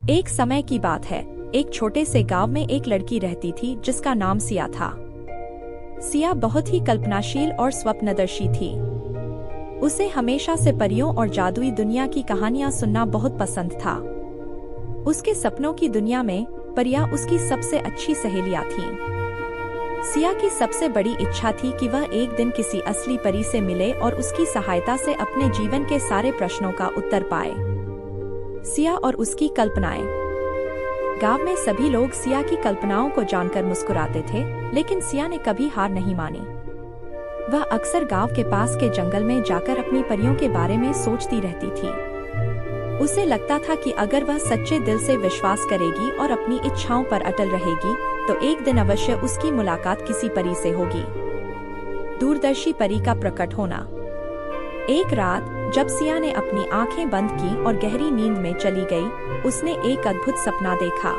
एक समय की बात है। एक छोटे से गांव में एक लड़की रहती थी जिसका नाम सिया था। सिया बहुत ही कल्पनाशील और स्वप्नदर्शी थी। उसे हमेशा से परियों और जादुई दुनिया की कहानियां सुनना बहुत पसंद था। उसके सपनों की दुनिया में परियां उसकी सबसे अच्छी सहेलियां थीं। सिया की सबसे बड़ी इच्छा थी कि वह एक दिन किसी असली परी से मिले और उसकी सहायता से अपने जीवन के सारे प्रश्नों का उत्तर पाए। सिया और उसकी कल्पनाएं। गांव में सभी लोग सिया की कल्पनाओं को जानकर मुस्कुराते थे, लेकिन सिया ने कभी हार नहीं मानी। वह अक्सर गांव के पास के जंगल में जाकर अपनी परियों के बारे में सोचती रहती थी। उसे लगता था कि अगर वह सच्चे दिल से विश्वास करेगी और अपनी इच्छाओं पर अटल रहेगी, तो एक दिन अवश्य उसकी मुलाकात किसी परी से होगी। दूरदर्शी परी का प्रकट होना। एक रात जब सिया ने अपनी आंखें बंद की और गहरी नींद में चली गई, उसने एक अद्भुत सपना देखा।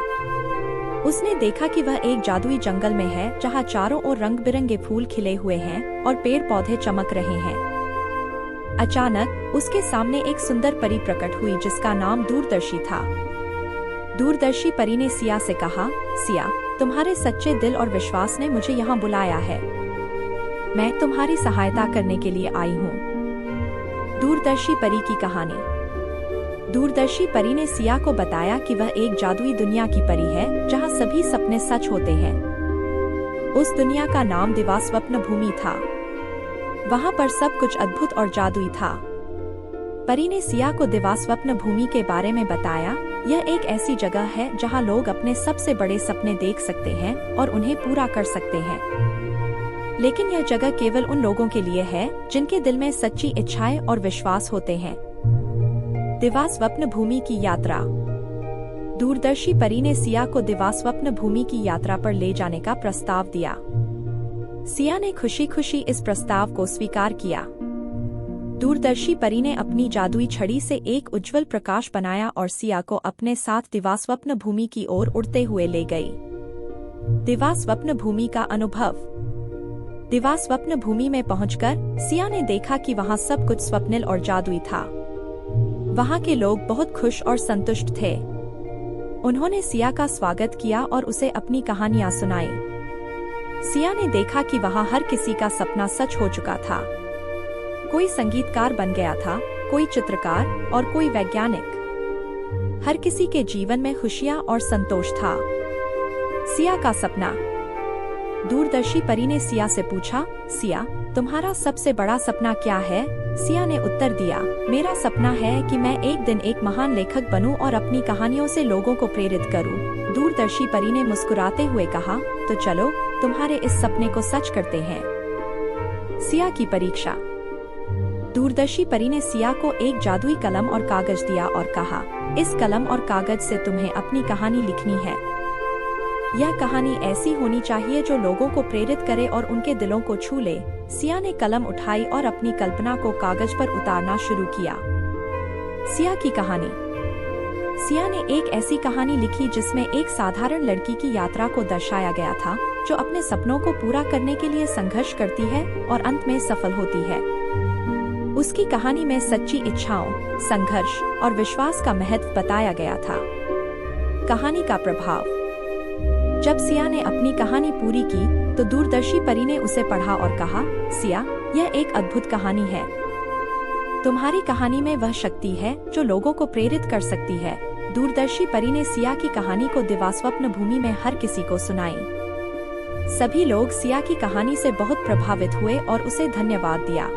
उसने देखा कि वह एक जादुई जंगल में है जहां चारों ओर रंग बिरंगे फूल खिले हुए हैं और पेड़ पौधे चमक रहे हैं। अचानक उसके सामने एक सुंदर परी प्रकट हुई जिसका नाम दूरदर्शी था। दूरदर्शी परी ने सिया से कहा, सिया, तुम्हारे सच्चे दिल और विश्वास ने मुझे यहाँ बुलाया है। मैं तुम्हारी सहायता करने के लिए आई हूँ। दूरदर्शी परी की कहानी। दूरदर्शी परी ने सिया को बताया कि वह एक जादुई दुनिया की परी है जहां सभी सपने सच होते हैं। उस दुनिया का नाम दिवास्वप्न भूमि था। वहां पर सब कुछ अद्भुत और जादुई था। परी ने सिया को दिवास्वप्न भूमि के बारे में बताया। यह एक ऐसी जगह है जहां लोग अपने सबसे बड़े सपने देख सकते हैं और उन्हें पूरा कर सकते हैं। लेकिन यह जगह केवल उन लोगों के लिए है जिनके दिल में सच्ची इच्छाएं और विश्वास होते हैं। दिवास्वप्न भूमि की यात्रा। दूरदर्शी परी ने सिया को दिवास्वप्न भूमि की यात्रा पर ले जाने का प्रस्ताव दिया। सिया ने खुशी खुशी इस प्रस्ताव को स्वीकार किया। दूरदर्शी परी ने अपनी जादुई छड़ी से एक उज्जवल प्रकाश बनाया और सिया को अपने साथ दिवास्वप्न भूमि की ओर उड़ते हुए ले गई। दिवास्वप्न भूमि का अनुभव। दिवास्वप्न भूमि में पहुंचकर सिया ने देखा कि वहां सब कुछ स्वप्निल और जादुई था। वहां के लोग बहुत खुश और संतुष्ट थे। उन्होंने सिया का स्वागत किया और उसे अपनी कहानियां सुनाई। सिया ने देखा कि वहां हर किसी का सपना सच हो चुका था। कोई संगीतकार बन गया था, कोई चित्रकार और कोई वैज्ञानिक। हर किसी के जीवन में खुशियां और संतोष था। सिया का सपना। दूरदर्शी परी ने सिया से पूछा, सिया, तुम्हारा सबसे बड़ा सपना क्या है? सिया ने उत्तर दिया, मेरा सपना है कि मैं एक दिन एक महान लेखक बनूं और अपनी कहानियों से लोगों को प्रेरित करूं। दूरदर्शी परी ने मुस्कुराते हुए कहा, तो चलो, तुम्हारे इस सपने को सच करते हैं। सिया की परीक्षा। दूरदर्शी परी ने सिया को एक जादुई कलम और कागज दिया और कहा, इस कलम और कागज से तुम्हें अपनी कहानी लिखनी है। यह कहानी ऐसी होनी चाहिए जो लोगों को प्रेरित करे और उनके दिलों को छू ले। सिया ने कलम उठाई और अपनी कल्पना को कागज पर उतारना शुरू किया। सिया की कहानी। सिया ने एक ऐसी कहानी लिखी जिसमें एक साधारण लड़की की यात्रा को दर्शाया गया था, जो अपने सपनों को पूरा करने के लिए संघर्ष करती है और अंत में सफल होती है। उसकी कहानी में सच्ची इच्छाओं, संघर्ष और विश्वास का महत्व बताया गया था। कहानी का प्रभाव। जब सिया ने अपनी कहानी पूरी की, तो दूरदर्शी परी ने उसे पढ़ा और कहा, सिया, यह एक अद्भुत कहानी है। तुम्हारी कहानी में वह शक्ति है जो लोगों को प्रेरित कर सकती है। दूरदर्शी परी ने सिया की कहानी को दिवास्वप्न भूमि में हर किसी को सुनाई। सभी लोग सिया की कहानी से बहुत प्रभावित हुए और उसे धन्यवाद दिया।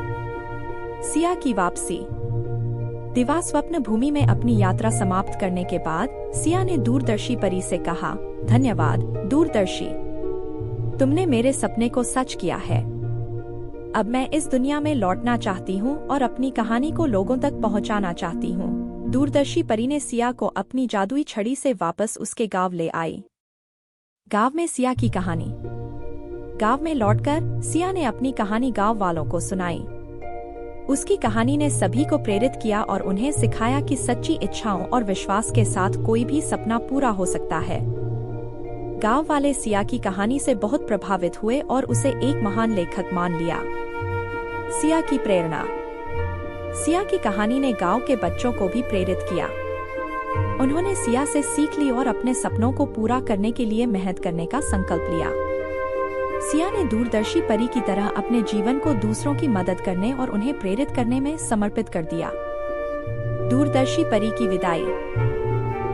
सिया की वापसी। दिवास्वप्न भूमि में अपनी यात्रा समाप्त करने के बाद सिया ने दूरदर्शी परी से कहा, धन्यवाद दूरदर्शी, तुमने मेरे सपने को सच किया है। अब मैं इस दुनिया में लौटना चाहती हूँ और अपनी कहानी को लोगों तक पहुँचाना चाहती हूँ। दूरदर्शी परी ने सिया को अपनी जादुई छड़ी से वापस उसके गांव ले आई। गांव में सिया की कहानी। गांव में लौटकर सिया ने अपनी कहानी गांव वालों को सुनाई। उसकी कहानी ने सभी को प्रेरित किया और उन्हें सिखाया कि सच्ची इच्छाओं और विश्वास के साथ कोई भी सपना पूरा हो सकता है। गांव वाले सिया की कहानी से बहुत प्रभावित हुए और उसे एक महान लेखक मान लिया। सिया की प्रेरणा। सिया की कहानी ने गांव के बच्चों को भी प्रेरित किया। उन्होंने सिया से सीख ली और अपने सपनों को पूरा करने के लिए मेहनत करने का संकल्प लिया। सिया ने दूरदर्शी परी की तरह अपने जीवन को दूसरों की मदद करने और उन्हें प्रेरित करने में समर्पित कर दिया। दूरदर्शी परी की विदाई।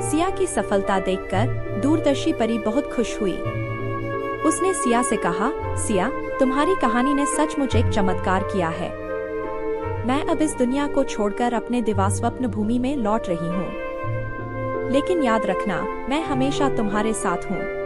सिया की सफलता देखकर दूरदर्शी परी बहुत खुश हुई। उसने सिया से कहा, सिया, तुम्हारी कहानी ने सचमुच एक चमत्कार किया है। मैं अब इस दुनिया को छोड़कर अपने दिवास्वप्न भूमि में लौट रही हूँ। लेकिन याद रखना, मैं हमेशा तुम्हारे साथ हूँ।